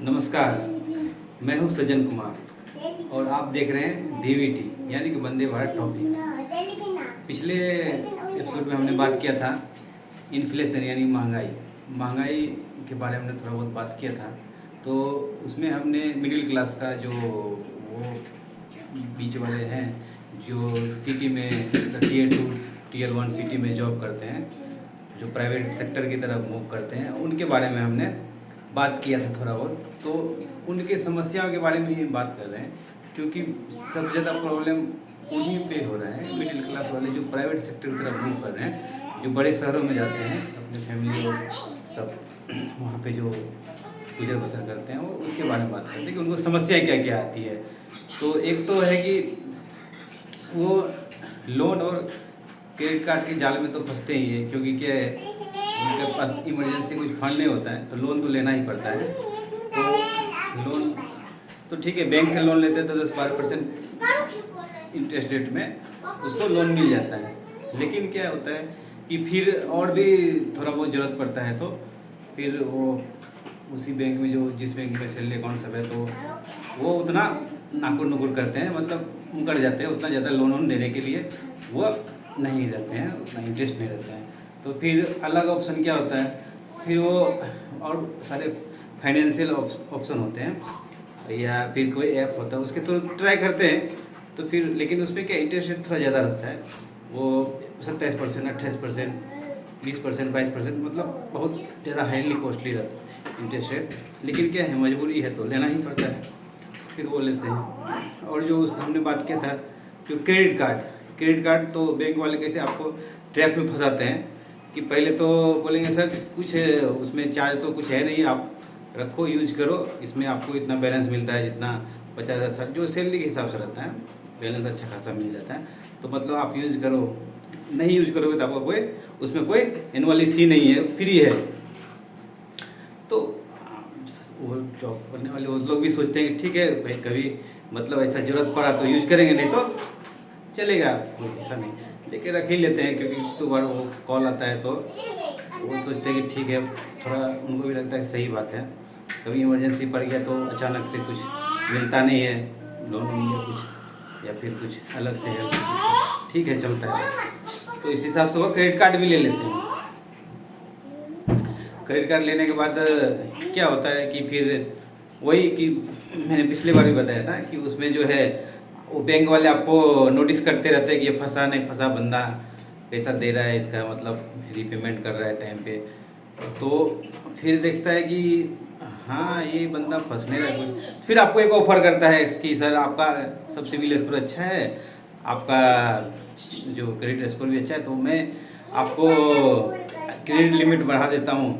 नमस्कार, मैं हूं सज्जन कुमार और आप देख रहे हैं डीवीटी यानी कि वंदे भारत टॉपिक। पिछले एपिसोड में हमने बात किया था इन्फ्लेशन यानी महंगाई के बारे में हमने थोड़ा बहुत बात किया था। तो उसमें हमने मिडिल क्लास का जो वो बीच वाले हैं जो सिटी में टीयर 2 टीयर 1 सिटी में जॉब करते हैं, जो प्राइवेट सेक्टर की तरफ मूव करते हैं, उनके बारे में हमने बात किया था थोड़ा बहुत। तो उनके समस्याओं के बारे में ही बात कर रहे हैं, क्योंकि सबसे ज़्यादा प्रॉब्लम उन्हीं पे हो रहा है। मिडिल क्लास वाले जो प्राइवेट सेक्टर की तरफ मूव कर रहे हैं, जो बड़े शहरों में जाते हैं अपने फैमिली और सब वहाँ पे जो गुजर बसर करते हैं, वो उसके बारे में बात करते हैं कि उनको समस्याएं क्या क्या आती है। तो एक तो है कि वो लोन और क्रेडिट कार्ड के जाल में तो फंसते ही है, क्योंकि क्या है उनके पास इमरजेंसी कुछ फंड नहीं होता है तो लोन तो लेना ही पड़ता है। तो लोन तो ठीक है, बैंक से लोन लेते हैं तो 10-12% इंटरेस्ट रेट में उसको लोन मिल जाता है। लेकिन क्या होता है कि फिर और भी थोड़ा बहुत ज़रूरत पड़ता है तो फिर वो उसी बैंक में जो जिस बैंक में सैलरी अकाउंट सब है तो वो उतना नाकुर नुकुर करते हैं, मतलब मुकर जाते हैं। उतना ज़्यादा लोन देने के लिए वो नहीं रहते हैं, उतना इंटरेस्ट नहीं रहता है। तो फिर अलग ऑप्शन क्या होता है, फिर वो और सारे फाइनेंशियल ऑप्शन होते हैं या फिर कोई ऐप होता है उसके थ्रू ट्राई करते हैं। तो फिर लेकिन उसमें क्या इंटरेस्ट रेट थोड़ा ज़्यादा रहता है, वो 27%, 28%, 20%, 22%, मतलब बहुत ज़्यादा हाईली कॉस्टली रहता है इंटरेस्ट रेट। लेकिन क्या है, मजबूरी है तो लेना ही पड़ता है, फिर वो लेते हैं। और जो हमने बात किया था जो क्रेडिट कार्ड तो बैंक वाले कैसे आपको ट्रैप में फंसाते हैं कि पहले तो बोलेंगे सर कुछ उसमें चार्ज तो कुछ है नहीं, आप रखो यूज करो, इसमें आपको इतना बैलेंस मिलता है जितना 50,000 जो सैलरी के हिसाब से रहता है, बैलेंस अच्छा खासा मिल जाता है। तो मतलब आप यूज करो, नहीं यूज करोगे तो आपको कोई उसमें कोई एनुअली फ़ी नहीं है, फ्री है। तो वो जॉब करने वाले वो लोग भी सोचते हैं कि ठीक है भाई, कभी मतलब ऐसा ज़रूरत पड़ा तो यूज करेंगे, नहीं तो चलेगा, ऐसा नहीं लेके रख ही लेते हैं। क्योंकि तो बार वो कॉल आता है तो वो सोचते हैं कि ठीक है, थोड़ा उनको भी लगता है कि सही बात है, कभी इमरजेंसी पड़ गया तो अचानक से कुछ मिलता नहीं है, लोन या कुछ या फिर कुछ अलग से हेल्प, ठीक है चलता है। तो इस हिसाब से वो क्रेडिट कार्ड भी ले लेते हैं। क्रेडिट कार्ड लेने के बाद क्या होता है कि फिर वही कि मैंने पिछले बार भी बताया था कि उसमें जो है वो बैंक वाले आपको नोटिस करते रहते हैं कि ये फंसा नहीं फंसा बंदा, पैसा दे रहा है, इसका मतलब रीपेमेंट कर रहा है टाइम पे। तो फिर देखता है कि हाँ ये बंदा फंसने लगा, फिर आपको एक ऑफ़र करता है कि सर आपका सब सिविल स्कोर अच्छा है, आपका जो क्रेडिट स्कोर भी अच्छा है, तो मैं आपको क्रेडिट लिमिट बढ़ा देता हूँ।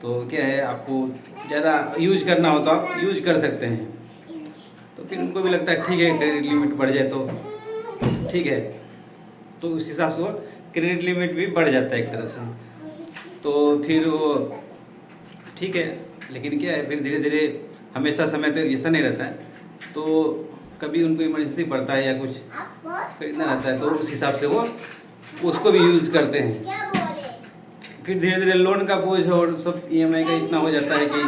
तो क्या है, आपको ज़्यादा यूज करना हो तो आप यूज कर सकते हैं। तो फिर उनको भी लगता है ठीक है, क्रेडिट लिमिट बढ़ जाए तो ठीक है, तो उस हिसाब से वो क्रेडिट लिमिट भी बढ़ जाता है एक तरह से। तो फिर वो ठीक है, लेकिन क्या है फिर धीरे धीरे हमेशा समय तक ऐसा नहीं रहता है, तो कभी उनको इमरजेंसी पड़ता है या कुछ खरीदना रहता है तो उस हिसाब से वो उसको भी यूज़ करते हैं। फिर धीरे धीरे लोन का बोझ और सब ईएमआई का इतना हो जाता है कि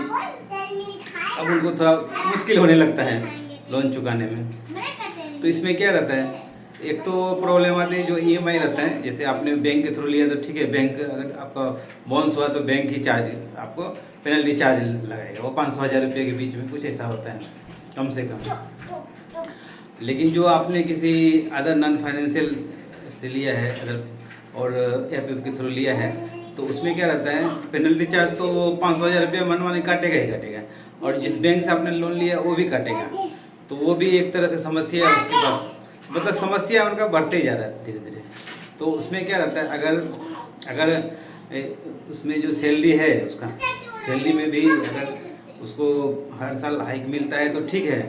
अब उनको थोड़ा मुश्किल होने लगता है लोन चुकाने में। तो इसमें क्या रहता है, एक तो प्रॉब्लम आती है जो ईएमआई रहता है, जैसे आपने बैंक के थ्रू लिया तो ठीक है, बैंक अगर आपका बाउंस हुआ तो बैंक ही चार्ज आपको पेनल्टी चार्ज लगाएगा, वो 500-1000 रुपये के बीच में कुछ ऐसा होता है कम से कम। लेकिन जो आपने किसी अदर नॉन फाइनेंशियल से लिया है अदर और ऐप के थ्रू लिया है तो उसमें क्या रहता है, पेनल्टी चार्ज तो 500-1000 रुपये मनमानी काटेगा ही काटेगा, और जिस बैंक से आपने लोन लिया वो भी काटेगा। तो वो भी एक तरह से समस्या है उसके पास, मतलब समस्या उनका बढ़ते ही जा रहा है धीरे धीरे। तो उसमें क्या रहता है, अगर उसमें जो सैलरी है उसका सैलरी में भी अगर उसको हर साल हाइक मिलता है तो ठीक है,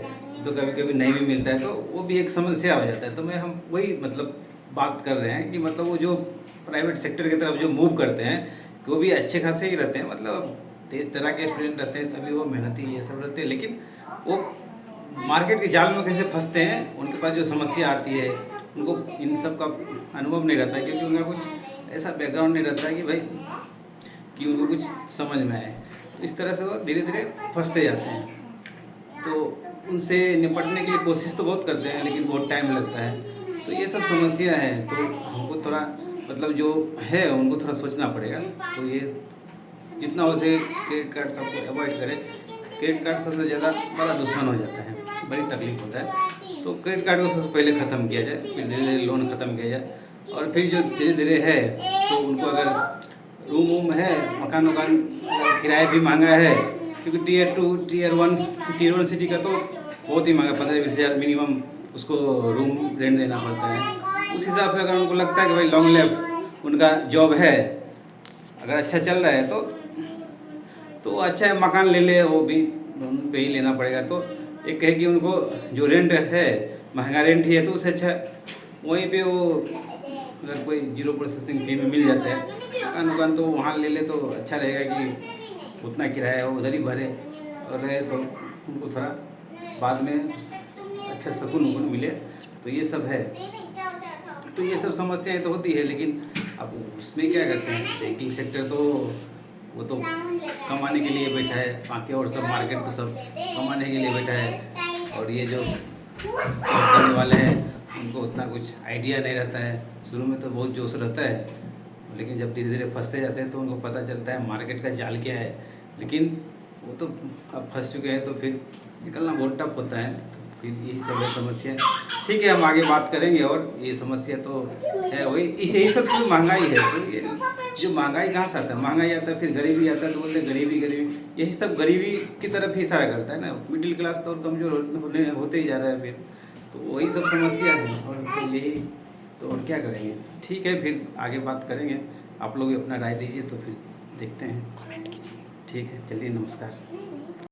तो कभी कभी नहीं भी मिलता है तो वो भी एक समस्या हो जाता है। तो हम वही मतलब बात कर रहे हैं कि मतलब वो जो प्राइवेट सेक्टर की तरफ जो मूव करते हैं वो भी अच्छे खासे ही रहते हैं, मतलब तरह के स्टूडेंट रहते हैं तभी वो मेहनती ये सब रहते हैं। लेकिन वो मार्केट के जाल में कैसे फंसते हैं, उनके पास जो समस्या आती है उनको इन सब का अनुभव नहीं रहता है, क्योंकि उनका कुछ ऐसा बैकग्राउंड नहीं रहता है कि भाई कि उनको कुछ समझ में आए। तो इस तरह से वो धीरे धीरे फंसते जाते हैं। तो उनसे निपटने के लिए कोशिश तो बहुत करते हैं, लेकिन बहुत टाइम लगता है। तो ये सब समस्या है, तो हमको थोड़ा मतलब जो है उनको थोड़ा सोचना पड़ेगा। तो ये जितना हो सके क्रेडिट कार्ड सबको अवॉइड करें। क्रेडिट कार्ड सबसे ज़्यादा बड़ा दुश्मन हो जाता है, बड़ी तकलीफ होता है। तो क्रेडिट कार्ड को सबसे पहले ख़त्म किया जाए, फिर धीरे धीरे लोन ख़त्म किया जाए, और फिर जो धीरे धीरे है तो उनको अगर रूम वूम है, मकान वकान किराया भी महंगा है, क्योंकि टीयर 2 टीयर 1 सिटी का तो बहुत ही महंगा, 15-20 हज़ार मिनिमम उसको रूम रेंट देना पड़ता है। उस हिसाब से अगर उनको लगता है कि भाई लॉन्ग लेफ्ट उनका जॉब है, अगर अच्छा चल रहा है तो अच्छा है, मकान ले ले, वो भी लोन पे ही लेना पड़ेगा। तो एक है कि उनको जो रेंट है महंगा रेंट ही है, तो उससे अच्छा वहीं पे वो अगर कोई 0 प्रोसेसिंग फी में मिल जाता है मकान तो वहाँ ले ले, तो अच्छा रहेगा कि उतना किराया हो उधर ही भरे और रहे, तो उनको थोड़ा बाद में अच्छा सुकून मिले। तो ये सब है, तो ये सब समस्याएं तो होती है, लेकिन अब उसमें क्या करते हैं, बैंकिंग सेक्टर तो वो तो कमाने के लिए बैठा है, बाकी और सब मार्केट तो सब कमाने के लिए बैठा है। और ये जो करने वाले हैं उनको उतना कुछ आइडिया नहीं रहता है। शुरू में तो बहुत जोश रहता है, लेकिन जब धीरे धीरे फंसते जाते हैं तो उनको पता चलता है मार्केट का जाल क्या है। लेकिन वो तो अब फंस चुके हैं, तो फिर निकलना बहुत टफ होता है। तो फिर यही सब है समस्या। ठीक है, हम आगे बात करेंगे। और ये समस्या तो है वही, यही सब चीज़ महंगाई है। तो ये जो महंगाई कहाँ से आता है, महंगाई आता है, फिर गरीबी आता है, तो बोलते गरीबी गरीबी, यही सब गरीबी की तरफ ही इशारा करता है ना। मिडिल क्लास तो और कमज़ोर होते ही जा रहा है फिर, तो वही सब समस्या है। और तो यही तो और क्या करेंगे। ठीक है, फिर आगे बात करेंगे। आप लोग अपना राय दीजिए, तो फिर देखते हैं। ठीक है, चलिए, नमस्कार।